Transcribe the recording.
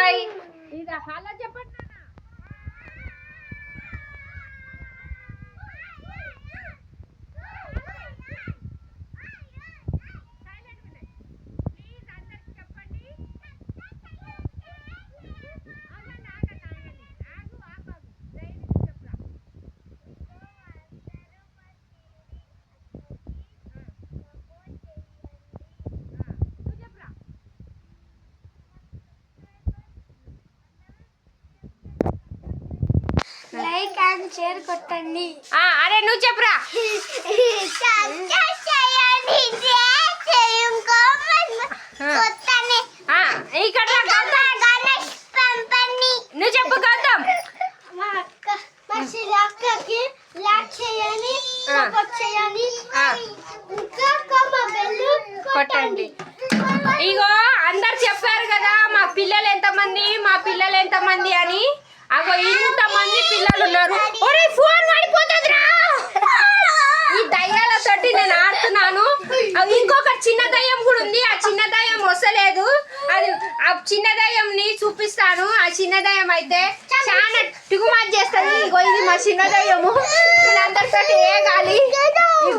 Hi ఇది hello చెప్పండి నాన్న. లైక్ అండ్ షేర్ కొట్టండి. అరే నువ్వు చెప్పురా. ఇక్కడ నువ్వు చెప్పు గౌతమ్. మా అక్కకి లైక్ చేయండి, సపోర్ట్ చేయండి, ఇంకా బెల్ కొట్టండి. ఇగో అందరు చెప్పారు కదా మా పిల్లలు ఎంతమంది అని. అగో ఇంతమంది పిల్లలు ఉన్నారు. ఒరే ఫోన్ పడిపోతుందిరా. ఈ దయ్యాలతోటి నేను ఆడుతున్నాను. ఇంకొక చిన్న దయ్యం కూడా ఉంది. ఆ చిన్న దయ్యం వస్తలేదు. అది ఆ చిన్న దయ్యంని చూపిస్తాను. ఆ చిన్న దయ్యం అయితే చాలా టిగుమాట్ చేస్తుంది. ఇగో ఇది మా చిన్న దయ్యము. వీళ్ళందరితోటి ఏ గాలి ఈ